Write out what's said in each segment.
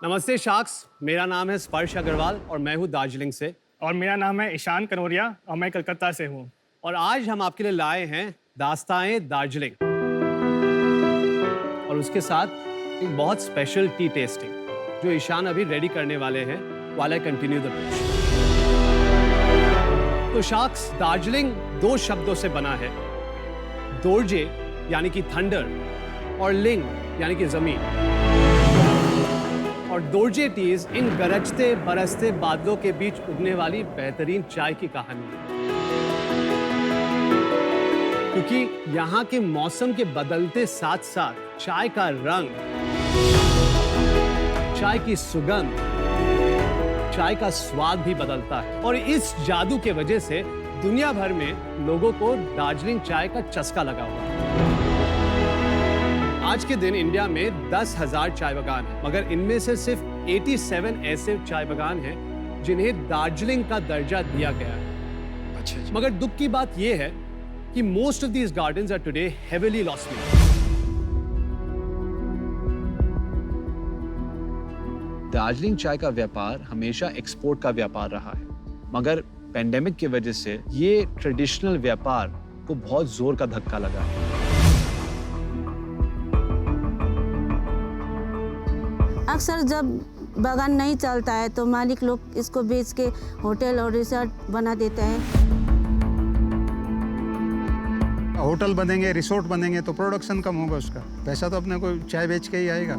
नमस्ते शार्क्स, मेरा नाम है स्पर्श अग्रवाल और मैं हूँ दार्जिलिंग से। और मेरा नाम है ईशान कनौरिया और मैं कलकत्ता से हूँ। और आज हम आपके लिए लाए हैं दास्ताए दार्जिलिंग और उसके साथ एक बहुत स्पेशल टी टेस्टिंग जो ईशान अभी रेडी करने वाले हैं while I continue the pitch। तो शार्क्स, दार्जिलिंग दो शब्दों से बना है, दोर्जे यानी कि थंडर और लिंग यानी कि जमीन। और दोर्जे टीज इन गरजते बरसते बादलों के बीच उगने वाली बेहतरीन चाय की कहानी है, क्योंकि यहाँ के मौसम के बदलते साथ साथ चाय का रंग, चाय की सुगंध, चाय का स्वाद भी बदलता है। और इस जादू के वजह से दुनिया भर में लोगों को दार्जिलिंग चाय का चस्का लगा हुआ है। आज के दिन इंडिया में 10,000 चाय बागान हैं, मगर इनमें से सिर्फ 87 ऐसे चाय बागान हैं जिन्हें दार्जिलिंग का दर्जा दिया गया है। अच्छा जी। मगर दुख की बात यह है कि most of these gardens are today heavily loss making. Darjeeling चाय का व्यापार हमेशा एक्सपोर्ट का व्यापार रहा है, मगर पेंडेमिक की वजह से ये ट्रेडिशनल व्यापार को बहुत जोर का धक्का लगा है। अक्सर जब बागान नहीं चलता है तो मालिक लोग इसको बेच के होटल और रिसोर्ट बना देते हैं। होटल बनेंगे, रिसोर्ट बनेंगे तो प्रोडक्शन कम होगा, उसका पैसा तो अपने को चाय बेच के ही आएगा।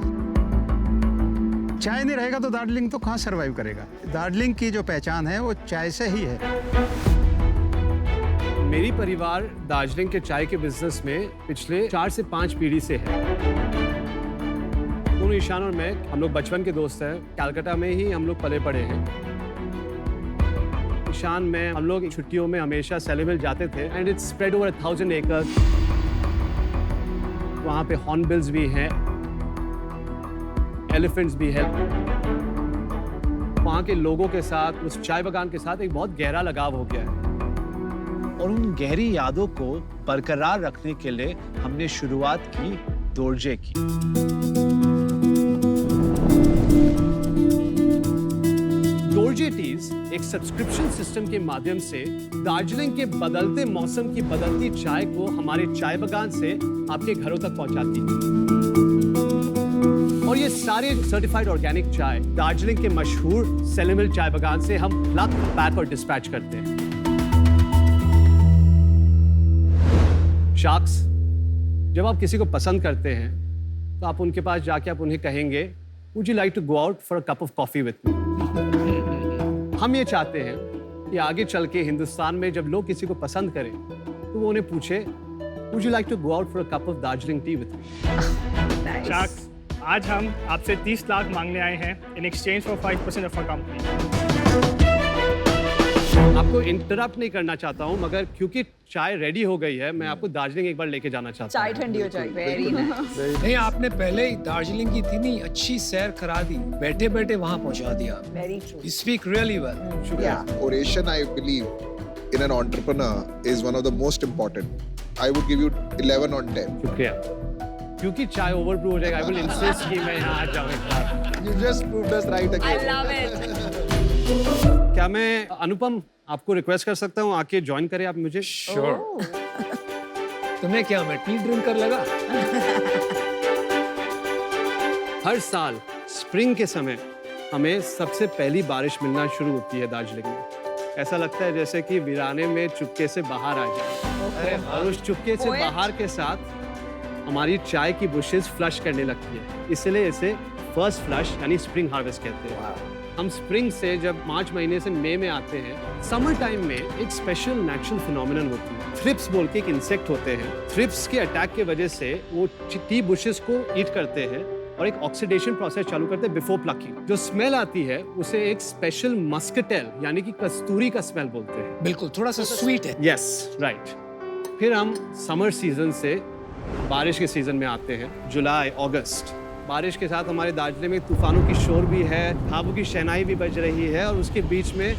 चाय नहीं रहेगा तो दार्जिलिंग तो कहाँ सर्वाइव करेगा। दार्जिलिंग की जो पहचान है वो चाय से ही है। मेरी परिवार दार्जिलिंग के चाय के बिजनेस में पिछले 4 से 5 पीढ़ी से है। दोनों ईशान और मैं, हम लोग बचपन के दोस्त हैं। कलकत्ता में ही हम लोग पले पड़े हैं। ईशान में हम लोग छुट्टियों में हमेशा सेलेमिल जाते थे and it's spread over 1000 acres. वहाँ पे हॉर्नबिल्स भी हैं, एलिफेंट्स भी है। वहाँ के लोगों के साथ, उस चाय बागान के साथ एक बहुत गहरा लगाव हो गया है। और उन गहरी यादों को बरकरार रखने के लिए हमने शुरुआत की दोर्जे की। दोर्जे टीज एक सब्सक्रिप्शन सिस्टम के माध्यम से दार्जिलिंग के बदलते मौसम की बदलती चाय को हमारे चाय बागान से आपके घरों तक पहुंचाती है। और ये सारे सर्टिफाइड ऑर्गेनिक चाय दार्जिलिंग के मशहूर सेलेमिल चाय बागान से हम प्लक, पैक और डिस्पैच करते हैं। शार्क्स, जब आप किसी को पसंद करते हैं तो आप उनके पास जाके आप उन्हें कहेंगे, would you like to go out for a cup of coffee with me. हम ये चाहते हैं कि आगे चल के हिंदुस्तान में जब लोग किसी को पसंद करें तो वो उन्हें पूछे, would you like to go out for a cup of Darjeeling tea with me. Sharks, आज हम आपसे 30 लाख मांगने आए हैं in exchange for 5% of our company. आपको इंटरप्ट नहीं करना चाहता हूं, मगर क्योंकि चाय रेडी हो गई है, मैं आपको दार्जिलिंग एक बार लेके जाना चाहता हूं। चाय ठंडी हो जाएगी। Very nice. नहीं, आपने पहले ही दार्जिलिंग की इतनी अच्छी सैर करा दी, बैठे बैठे वहाँ पहुँचा दिया। Very true. You speak really well. या Oration, I believe, in an entrepreneur is one of the most important. I would give you 11 on 10. शुक्रिया। क्योंकि चाय ओवरब्रू हो जाएगा, आई विल इंसिस्ट कि मैं यहाँ आ जाऊँ एक बार। You just proved us right I again. Love it. क्या मैं अनुपम आपको रिक्वेस्ट कर सकता हूँ, आके ज्वाइन करें आप मुझे? Sure. तुम्हें क्या, मैं टी ड्रिंकर लगा? हर साल स्प्रिंग के समय हमें सबसे पहली बारिश मिलना शुरू होती है दार्जिलिंग में। ऐसा लगता है जैसे कि वीराने में चुपके से बाहर आ जाए। और उस चुपके से बाहर के साथ हमारी चाय की बुशेस फ्लश करने लगती है, इसलिए इसे फर्स्ट फ्लश यानी स्प्रिंग हार्वेस्ट कहते हैं। हम स्प्रिंग से जब मार्च महीने से मई में आते हैं, समर टाइम में एक स्पेशल नेचुरल फिनोमिनन होती है। थ्रिप्स बोल के एक इंसेक्ट होते हैं। थ्रिप्स के अटैक के वजह से वो टी बुशेस को ईट करते हैं और एक ऑक्सीडेशन प्रोसेस चालू करते हैं बिफोर प्लकिंग। जो स्मेल आती है उसे एक स्पेशल मस्कटेल यानी कि कस्तूरी का स्मेल बोलते हैं। बिल्कुल, थोड़ा सा स्वीट है। Yes, right. फिर हम समर सीजन से बारिश के सीजन में आते हैं, जुलाई अगस्त। बारिश के साथ हमारे दार्जिलिंग में तूफानों की शोर भी है, ढाबों की शहनाई भी बज रही है और उसके बीच में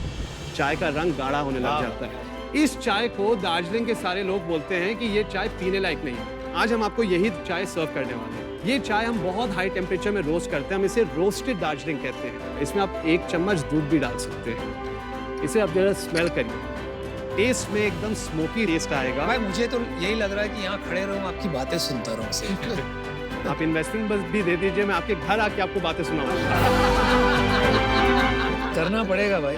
चाय का रंग गाढ़ा होने लग जाता है। इस चाय को दार्जिलिंग के सारे लोग बोलते हैं कि ये चाय पीने लायक नहीं है। आज हम आपको यही चाय सर्व करने वाले हैं। ये चाय हम बहुत हाई टेम्परेचर में रोस्ट करते हैं, हम इसे रोस्टेड दार्जिलिंग कहते हैं। इसमें आप 1 चम्मच दूध भी डाल सकते हैं। इसे आप जरा स्मेल करिए, टेस्ट में एकदम स्मोकी टेस्ट आएगा। भाई मुझे तो यही लग रहा है कि यहाँ खड़े रहो, आपकी बातें सुनता रहूं से। आप इन्वेस्टिंग बस भी दे दीजिए, मैं आपके घर आके आपको बातें सुनाऊंगा। करना पड़ेगा भाई,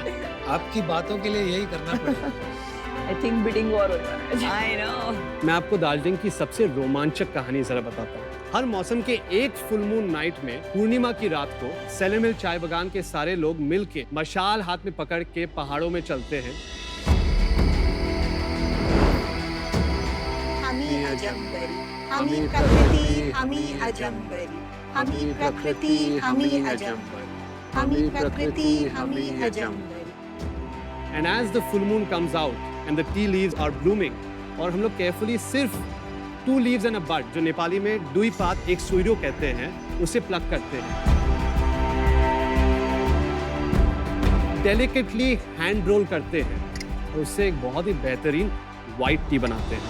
आपकी बातों के लिए यही करना पड़ेगा। I think bidding war हो रहा है। I know. मैं आपको दार्जिलिंग की सबसे रोमांचक कहानी जरा बताता हूँ। हर मौसम के एक फुल मून नाइट में पूर्णिमा की रात को सेलेमिल चाय बागान के सारे लोग मिल के मशाल हाथ में पकड़ के पहाड़ों में चलते हैं। हमी अजम्बरी, हमी प्रकृति, हमी अजम्बरी, हमी प्रकृति, हमी अजम्बरी, हमी प्रकृति, हमी अजम्बरी। And as the full moon comes out and the tea leaves are blooming, और हम लोग केयरफुली सिर्फ 2 leaves and a bud, जो नेपाली में दुई पात एक सुइरो कहते हैं, उसे प्लग करते हैं। डेलिकेटली हैंड रोल करते हैं और उससे एक बहुत ही बेहतरीन व्हाइट टी बनाते हैं।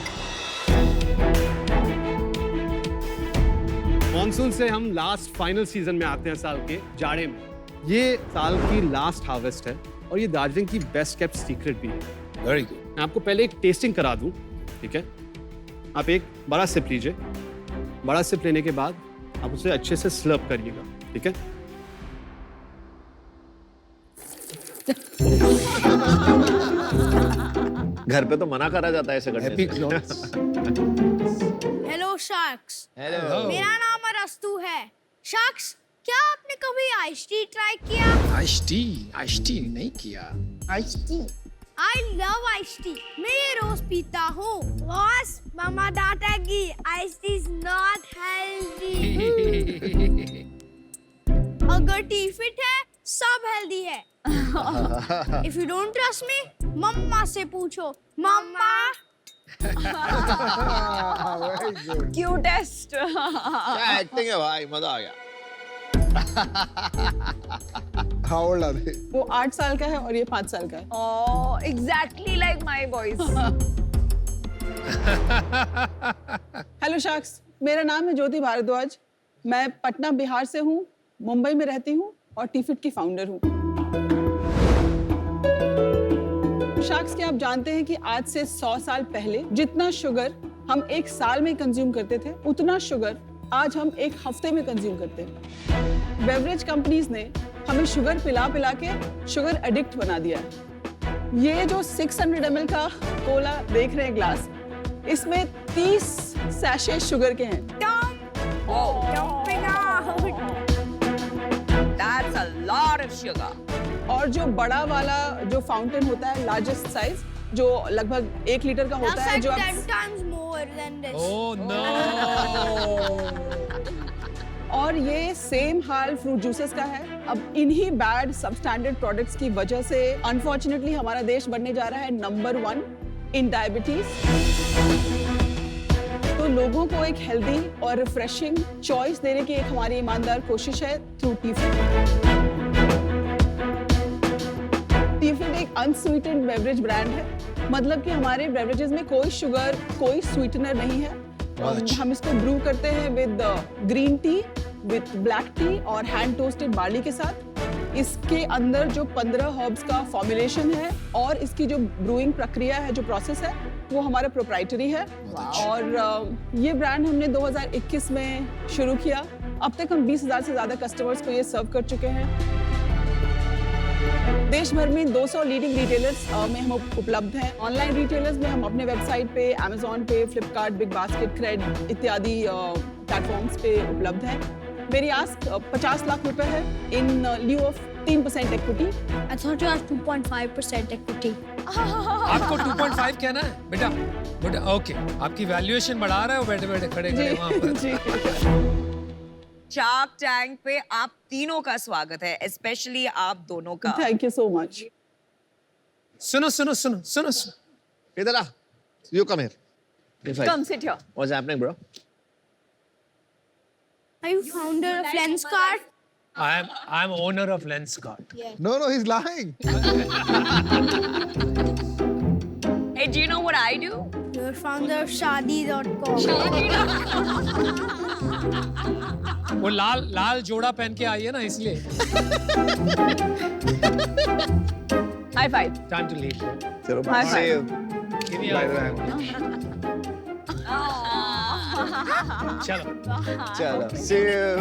मॉनसून से हम लास्ट फाइनल सीजन में आते हैं साल के जाड़े में। ये साल की लास्ट हार्वेस्ट है और ये दार्जिलिंग की बेस्ट केप्ट सीक्रेट भी है। Very good. मैं आपको पहले एक टेस्टिंग करा दूं, ठीक है? आप एक बड़ा सिप लीजिए। बड़ा सिप लेने के बाद आप उसे अच्छे से स्लर्प करिएगा, ठीक है? घर पे तो मना करा जाता है ऐसे करने हैप्पी से। क्लॉथ्स। Hello sharks, hello. मेरा नाम अरस्तु है। शार्क्स, क्या आपने कभी आइस टी ट्राई किया? आइस टी नहीं किया। Ice tea. I love ice tea, मैं ये रोज पीता हूँ। बॉस, मामा डांटेगी, ice tea is not healthy. अगर टी फिट है, सब हेल्दी है। If you don't trust me, मम्मा से पूछो। मम्मा। Cutest. क्या एक्टिंग है भाई, मजा आ गया। How old are they? वो 8 साल का है और ये 5 साल का है। Oh, exactly like my boys. Hello sharks, मेरा नाम है ज्योति भारद्वाज। मैं पटना बिहार से हूँ, मुंबई में रहती हूँ और टीफिट की फाउंडर हूँ। शार्क्स, क्या आप जानते हैं कि आज से 100 साल पहले जितना शुगर हम एक साल में कंज्यूम करते थे, उतना शुगर आज हम एक हफ्ते में कंज्यूम करते हैं। बेवरेज कंपनीज ने हमें शुगर पिला पिला के शुगर एडिक्ट बना दिया है। ये जो 600 ml का कोला देख रहे हैं ग्लास, इसमें 30 सैशे शुगर के हैं। That's a lot of sugar. और जो बड़ा वाला जो फाउंटेन होता है, लार्जेस्ट साइज, जो लगभग 1 लीटर का होता है, जो आप 10 times more than this. Oh no. और ये सेम हाल फ्रूट जूसेस का है। अब इन्हीं बैड सबस्टैंडर्ड प्रोडक्ट्स की वजह से अनफॉर्चुनेटली हमारा देश बनने जा रहा है नंबर 1 इन डायबिटीज। तो लोगों को एक हेल्दी और रिफ्रेशिंग चॉइस देने की एक हमारी ईमानदार कोशिश है थ्रू टीफिट। टीफिट एक अनस्वीटेंड बेवरेज ब्रांड है, मतलब कि हमारे बेवरेजेस में कोई शुगर, कोई स्वीटनर नहीं है। हम इसको ब्रू करते हैं with green tea, with black T और हैंड टोस्टेड बार्ली के साथ। इसके अंदर जो 15 हर्ब्स का फॉर्मुलेशन है और इसकी जो ब्रूइंग प्रक्रिया है, जो प्रोसेस है, वो हमारा प्रोप्राइटरी है। और ये ब्रांड हमने 2021 में शुरू किया। अब तक हम 20,000 से ज़्यादा कस्टमर्स को ये सर्व कर चुके हैं। देश भर में 200 लीडिंग रिटेलर्स में हम उपलब्ध हैं। ऑनलाइन रिटेलर्स में हम अपने वेबसाइट पे, अमेज़ॉन पे, फ्लिपकार्ट, बिग बास्केट, क्रेड इत्यादि प्लेटफॉर्म्स पे उपलब्ध हैं। मेरी आस्क 50 लाख रुपए है in lieu of 3% equity. I thought you had 2.5% equity. आपको 2.5 कहना है बेटा? बेटा ओके, आपकी वैल्यूएशन बढ़ा रहा है वो बैठे बैठे खड़े खड़े वहाँ पर। जी। शार्क टैंक पे आप तीनों का स्वागत है, स्पेशली आप दोनों का। Thank you so much. सुनो सुनो सुनो सुनो सुनो। इधर आ, you come here. Come sit here. What's happening, bro? Are you founder of Lenskart? I'm owner of Lenskart. No, he's lying. Hey, do you know what I do? founder of Shaadi.com. वो लाल जोड़ा पहन के आई है ना इसलिए। High five. Time to leave. चलो High five. Give me a- चलो। चलो see you.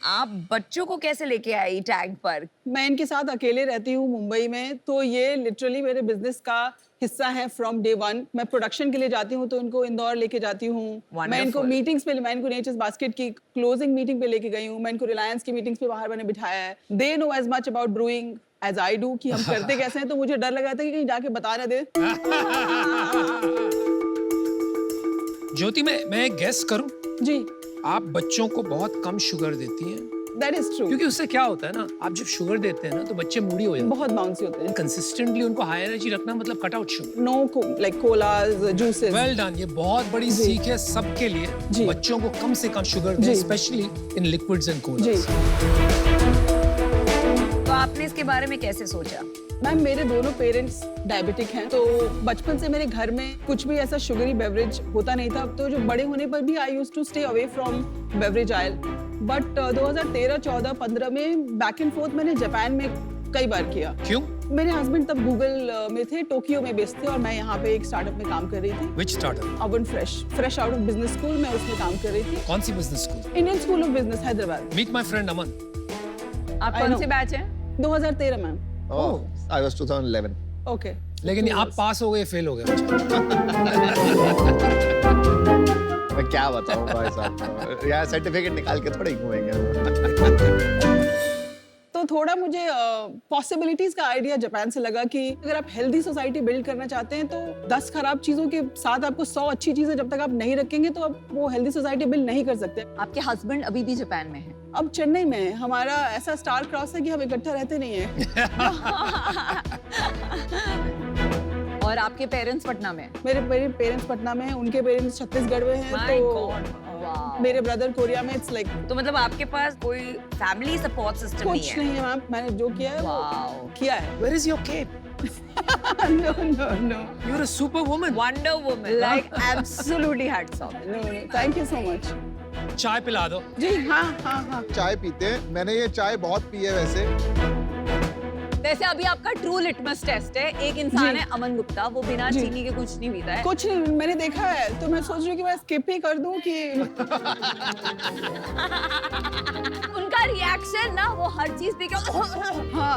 आप बच्चों को कैसे लेके आई टैग पर? मैं इनके साथ अकेले रहती हूँ मुंबई में, तो ये लिटरली मेरे बिजनेस का हिस्सा है फ्रॉम डे वन। मैं प्रोडक्शन के लिए जाती हूँ तो इनको इंदौर लेके जाती हूँ। मैं इनको Wonderful. मीटिंग्स पे, मैं इनको नेचर्स बास्केट की क्लोजिंग मीटिंग पे लेके गई हूँ। मैं इनको रिलायंस की मीटिंग्स पे बाहर मैंने बिठाया है। They know as much about brewing as I do कि हम करते कैसे हैं, तो मुझे डर लगा था कि कहीं जाके बता ना दे। ज्योति मैं गेस करूं, जी, आप बच्चों को बहुत कम शुगर देती हैं, दैट इज ट्रू। क्योंकि उससे क्या होता है ना, आप जब शुगर देते हैं ना तो बच्चे मूडी हो जाते हैं। बहुत बाउंसी होते हैं। कंसिस्टेंटली उनको हाई एनर्जी रखना मतलब cut out sugar. Know like collage, juices. Well done, ये बहुत बड़ी सीख है सबके लिए। जी। बच्चों को कम से कम शुगर दें, जी। स्पेशली इन लिक्विड्स एंड जी कोलाज। तो आपने इसके बारे में कैसे सोचा? मैम, मेरे दोनों पेरेंट्स डायबिटिक हैं, तो बचपन से मेरे घर में कुछ भी ऐसा शुगरी बेवरेज होता नहीं था। तो जो बड़े होने पर भी I used to stay away from beverage aisle. But 2013, 14, 15 में बैक एंड फोर्थ मैंने जापान में कई बार किया। क्यों? मेरे हस्बैंड तब गूगल में थे, टोक्यो में बेस्ड थे, और मैं यहाँ पे एक स्टार्टअप में काम कर रही थी। Which startup? अवन fresh out of business school, मैं उसमें काम कर रही थी। कौन सी business school? Indian School of Business Hyderabad. Meet my friend Aman. आप I कौन know. से बैच हैं? 2013 ma'am. Oh, I was 2011. Okay. लेकिन आप पास हो गए, फेल हो गए। मैं क्या बताऊं भाई साहब, यार सर्टिफिकेट निकाल के थोड़े घूमेंगे। तो थोड़ा मुझे पॉसिबिलिटीज का आइडिया जापान से लगा कि अगर आप हेल्दी सोसाइटी बिल्ड करना चाहते हैं तो 10 खराब चीजों के साथ आपको 100 अच्छी चीजें जब तक आप नहीं रखेंगे तो आप वो हेल्दी सोसाइटी बिल्ड नहीं कर सकते। आपके हस्बैंड अभी भी जापान में हैं? अब चेन्नई में है। हमारा ऐसा स्टार क्रॉस है कि हम इकट्ठा रहते नहीं है। और आपके पेरेंट्स पटना में? मेरे पेरेंट्स पटना में हैं, उनके पेरेंट्स छत्तीसगढ़ में हैं। My तो God, wow. मेरे ब्रदर कोरिया में। इट्स लाइक तो मतलब आपके पास कोई फैमिली सपोर्ट सिस्टम नहीं कुछ है? नहीं है मैम। मैंने जो किया है वो Wow. किया है। Where is your kid? No, no, no. You're a superwoman. Wonder Woman, like absolutely hats off. No, no. Thank you so much. चाय पिला दो। जी हाँ हाँ हाँ। चाय पीते हैं, मैंने ये चाय बहुत पी है वैसे। वैसे अभी आपका ट्रू लिटमस टेस्ट है। एक इंसान है अमन गुप्ता, वो बिना जी। चीनी के कुछ नहीं पीता है। कुछ नहीं, मैंने देखा है, तो मैं सोच रही हूँ कि मैं स्किप ही कर दूं कि उनका रिएक्शन ना, वो हर चीज पे क्या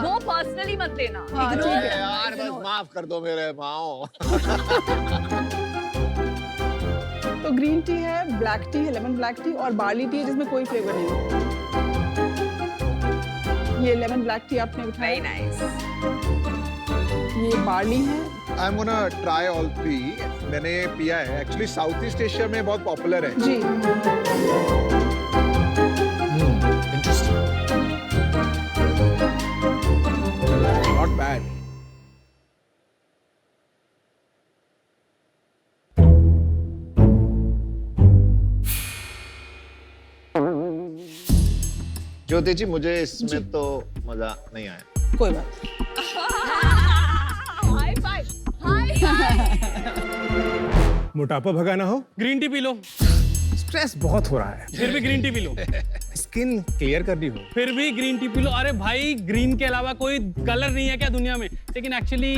वो पर्सनली मत लेना। हाँ, Ignore ठीक है। it. यार बस माफ कर दो मेरे माओ। तो ग्रीन टी है, ब्लैक टी है, लेमन ब्लैक टी, और बार्ली टी है जिसमें कोई फ्लेवर नहीं है। ये लेमन ब्लैक टी आपने Very उठाया। nice. ये बार्ली है। I am gonna try all three. मैंने ये पिया है, एक्चुअली साउथ ईस्ट एशिया में बहुत पॉपुलर है। जी Interesting. Not bad. Jyoti ji, मुझे इसमें तो मजा नहीं आया। कोई बात नहीं। High five. High five. मोटापा भगाना हो, green tea P low. Stress बहुत हो रहा है, फिर भी green tea P low. Skin clear करनी हो, फिर भी ग्रीन टी पी लो। अरे भाई, ग्रीन के अलावा कोई कलर नहीं है क्या दुनिया में? लेकिन एक्चुअली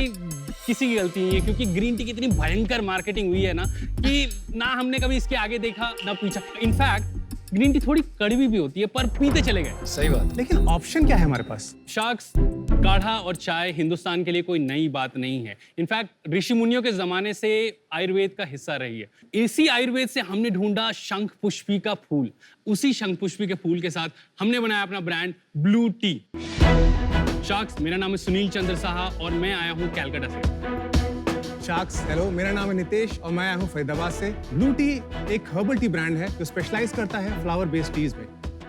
किसी की गलती नहीं है, क्योंकि ग्रीन टी की इतनी भयंकर मार्केटिंग हुई है ना कि ना हमने कभी इसके आगे देखा ना पीछा। इनफैक्ट ग्रीन टी थोड़ी कड़वी भी होती है, पर पीते चले गए। सही बात। लेकिन ऑप्शन क्या है हमारे पास? शार्क्स, काढ़ा और चाय हिंदुस्तान के लिए कोई नई बात नहीं है। इनफैक्ट ऋषि मुनियों के जमाने से आयुर्वेद का हिस्सा रही है। इसी आयुर्वेद से हमने ढूंढा शंख पुष्पी का फूल। उसी शंख पुष्पी के फूल के साथ हमने बनाया अपना ब्रांड ब्लू टी। शार्क्स, मेरा नाम है सुनील चंद्र साहा और मैं आया हूँ कैलकाटा से। शार्क्स, हेलो, मेरा नाम है नितेश और मैं आया हूँ फरीदाबाद से। ब्लू टी एक हर्बल टी ब्रांड है जो स्पेशलाइज करता है फ्लावर बेस्ड टीज में।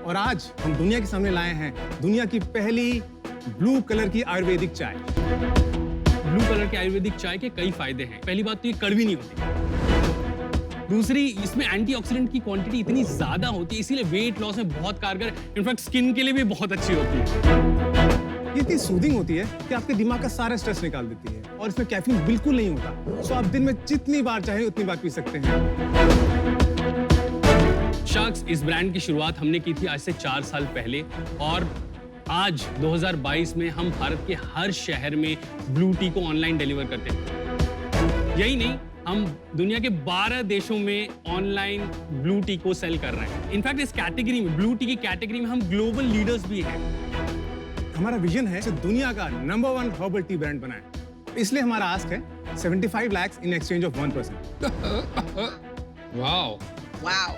और आज हम दुनिया के सामने लाए हैं दुनिया की पहली ब्लू कलर की आयुर्वेदिक चाय। ब्लू कलर की आयुर्वेदिक चाय के कई फायदे हैं। पहली बात तो ये कड़वी नहीं होती। दूसरी, इसमें एंटीऑक्सीडेंट की क्वांटिटी इतनी ज्यादा होती है, इसीलिए वेट लॉस में बहुत कारगर, इनफैक्ट स्किन के लिए भी बहुत अच्छी होती है। ये इतनी सूदिंग होती है कि आपके दिमाग का सारा स्ट्रेस निकाल देती है और इसमें कैफीन बिल्कुल नहीं होता। सो आप दिन में जितनी बार चाहे उतनी बार पी सकते हैं। शार्क्स, इस ब्रांड की शुरुआत हमने की थी आज से 4 साल पहले और आज 2022 में हम भारत के हर शहर में ब्लू टी को ऑनलाइन डिलीवर करते हैं। यही नहीं, हम दुनिया के 12 देशों में ऑनलाइन ब्लू टी को सेल कर रहे हैं। इनफैक्ट इस कैटेगरी में, ब्लू टी की कैटेगरी में हम ग्लोबल लीडर्स भी हैं। हमारा विजन है कि दुनिया का नंबर 1 हर्बल टी ब्रांड बनाएं। इसलिए हमारा आस्क है 75 lakhs in exchange of 1%। Wow wow.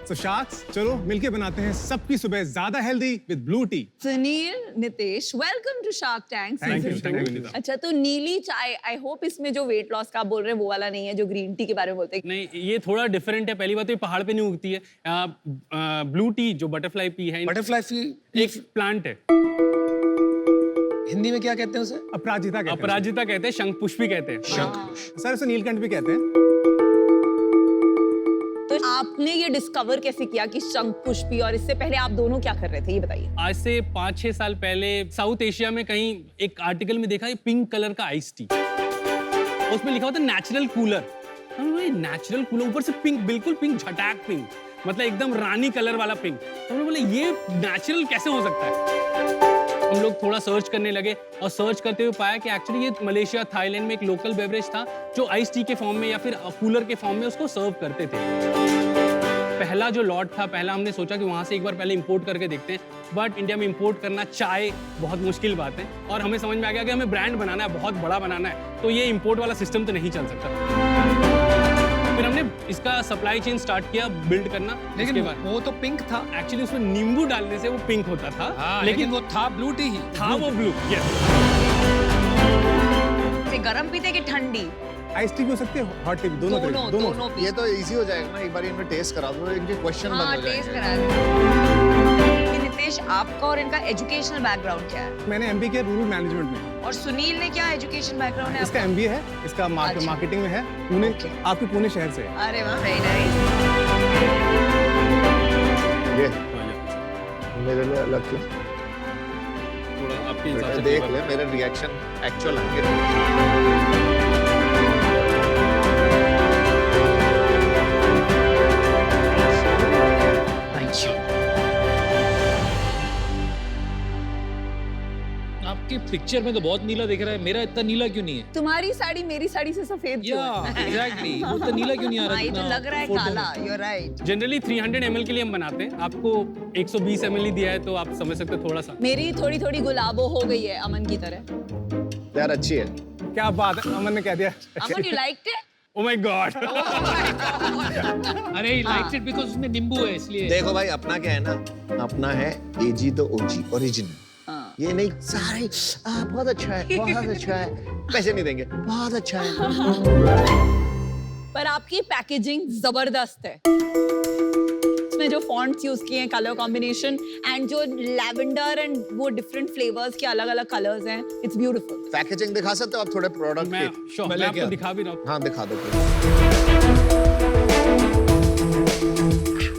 So sharks, चलो मिलके बनाते हैं सबकी सुबह ज्यादा healthy with blue tea. Sunil, Nitesh, welcome to Shark Tank season 2। अच्छा, तो नीली चाय, आई होप इसमें जो वेट लॉस का आप बोल रहे हैं वो वाला नहीं है जो ग्रीन टी के बारे में बोलते हैं। नहीं, ये थोड़ा डिफरेंट है। पहली बात तो ये पहाड़ पे नहीं उगती है। ब्लू टी जो बटरफ्लाई पी है, बटरफ्लाई टी एक प्लांट है। हिंदी में क्या कहते हैं उसे? अपराजिता कहते हैं। अपराजिता कहते हैं, शंखपुष्पी कहते हैं। शंखपुष्प। सर उसे नीलकंठ भी कहते हैं। तो आपने ये डिस्कवर कैसे किया कि शंखपुष्पी, और इससे पहले आप दोनों क्या कर रहे थे ये बताइए। आज से 5-6 साल पहले साउथ एशिया में कहीं एक आर्टिकल में देखा, पिंक कलर का आइस टी, उसमें लिखा होता नेचुरल कूलर। नेचुरल कूलर, ऊपर से पिंक, बिल्कुल पिंक, झटाक पिंक, मतलब एकदम रानी कलर वाला पिंक। तो हमने बोला ये नेचुरल कैसे हो सकता है। हम लोग थोड़ा सर्च करने लगे और सर्च करते हुए पाया कि एक्चुअली ये मलेशिया, थाईलैंड में एक लोकल बेवरेज था जो आइस टी के फॉर्म में या फिर कूलर के फॉर्म में उसको सर्व करते थे। पहला जो लॉट था, पहला हमने सोचा कि वहाँ से एक बार पहले इंपोर्ट करके देखते हैं, बट इंडिया में इंपोर्ट करना चाय बहुत मुश्किल बात है और हमें समझ में आ गया कि हमें ब्रांड बनाना है, बहुत बड़ा बनाना है, तो ये इंपोर्ट वाला सिस्टम तो नहीं चल सकता। फिर हमने इसका सप्लाई चेन स्टार्ट किया बिल्ड करना। लेकिन वो तो पिंक था। एक्चुअली उसमें नींबू डालने से वो पिंक होता था। हाँ, लेकिन वो था ब्लू टी ही था, वो ब्लू। गरम पीते कि ठंडी? आइस टी भी हो सकती है, हॉट टी भी, दोनों पी। ये तो इजी हो जाएगा ना, एक बार इनमें टेस्ट करा दो, इनके क्वेश्चन बंद हो जाएंगे। टेस्ट करा दो। नितेश, आपका और इनका एजुकेशनल बैकग्राउंड क्या है? मैंने एमबी किया रूरल मैनेजमेंट में। और सुनील ने क्या एजुकेशन बैकग्राउंड है? इसका एमबीए है, इसका मार्केटिंग में है, पुणे, आपके पुणे शहर से है। अरे वाह, वेरी नाइस। ये मेरे लिए अलग चीज, थोड़ा आपके हिसाब से देख ले मेरे रिएक्शन एक्चुअल आएंगे। आपकी पिक्चर में तो बहुत नीला दिख रहा है, मेरा इतना नीला क्यों नहीं है? तुम्हारी साड़ी मेरी साड़ी से सफेद क्यों है? एग्जैक्टली, वो तो नीला क्यों नहीं आ रहा? ये तो लग रहा है काला। You are right. Generally 300 ml के लिए हम बनाते हैं, आपको 120 ml ही दिया है तो आप समझ सकते हो थोड़ा सा। मेरी थोड़ी थोड़ी गुलाबो हो गई है अमन की तरह। यार अच्छी है। क्या बात है, अमन ने कह दिया। Aman, you liked it? Oh my God! अरे he liked it because उसमें नींबू है इसलिए। देखो भाई, अपना क्या है ना, अपना है एजी तो ओजी ओरिजिनल। ये नहीं सारे बहुत अच्छा है, बहुत अच्छा है, पैसे नहीं देंगे, बहुत अच्छा है। पर आपकी पैकेजिंग जबरदस्त है। इसमें जो फॉन्ट्स यूज किए हैं, कलर कॉम्बिनेशन एंड जो लैवेंडर एंड वो डिफरेंट फ्लेवर्स के अलग अलग कलर्स हैं, इट्स ब्यूटीफुल। पैकेजिंग दिखा सकते हो आप थोड़े प्रोडक्ट मैं के? मैं आपको दिखा भी रहा हूँ। हाँ दिखा दो।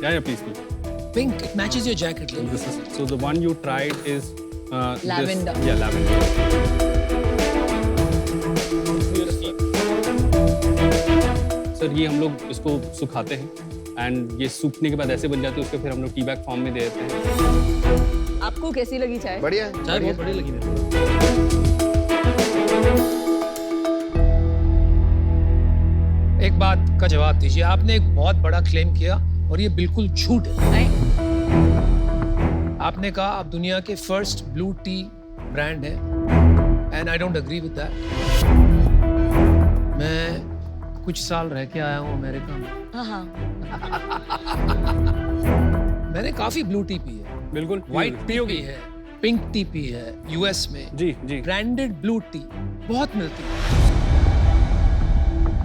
Yeah, please. Pink, it matches your jacket. So the one you tried is Lavender. Yeah, lavender. Sir ये हम लोग इसको सुखाते हैं एंड ये सूखने के बाद ऐसे बन जाते हैं, उसको फिर हम लोग टी बैग फॉर्म में दे देते हैं। आपको कैसी लगी चाय? बढ़िया है। चाय बहुत बढ़िया लगी मेरे। एक बात का जवाब दीजिए, आपने एक बहुत बड़ा क्लेम किया और ये बिल्कुल झूठ है। आपने कहा आप दुनिया के फर्स्ट ब्लू टी ब्रांड है and I don't agree with that. मैं कुछ साल रह के आया हूँ अमेरिका में। मैंने काफी ब्लू टी पी है, बिल्कुल व्हाइट टी पी है, पिंक टी पी है यूएस में। जी जी। ब्रांडेड ब्लू टी बहुत मिलती है,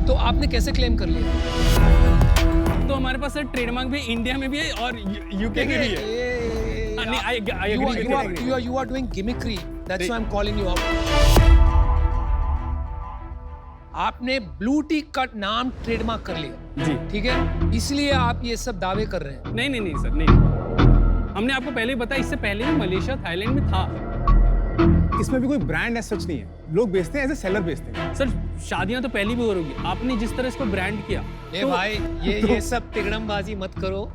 तो आपने कैसे क्लेम कर लिया? तो हमारे पास सर ट्रेडमार्क भी इंडिया में भी है और यूके में भी है। नहीं, I agree with you. You are doing gimmickry. That's why I'm calling you out. आपने ब्लू टी का नाम ट्रेडमार्क कर लिया। जी। ठीक है, इसलिए आप ये सब दावे कर रहे हैं। नहीं नहीं नहीं सर, नहीं। हमने आपको पहले ही बताया, इससे पहले भी मलेशिया, थाईलैंड में था। इसमें भी कोई ब्रांड सच नहीं है, लोग बेचते हैं एज ए सेलर बेचते हैं। सर शादियां तो पहली भी हो रही, आपने जिस तरह इसको ब्रांड किया ए भाई ये सब तिगड़मबाजी मत करो।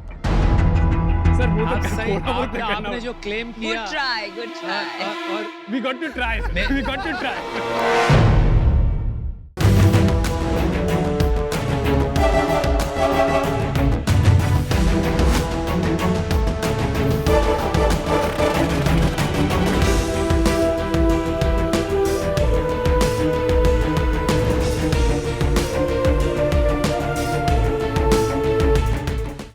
सर वो आप तो सही थोड़ा बहुत करना आपने जो क्लेम गुड किया ट्राई, गुड ट्राई। और we got to try, we got to try.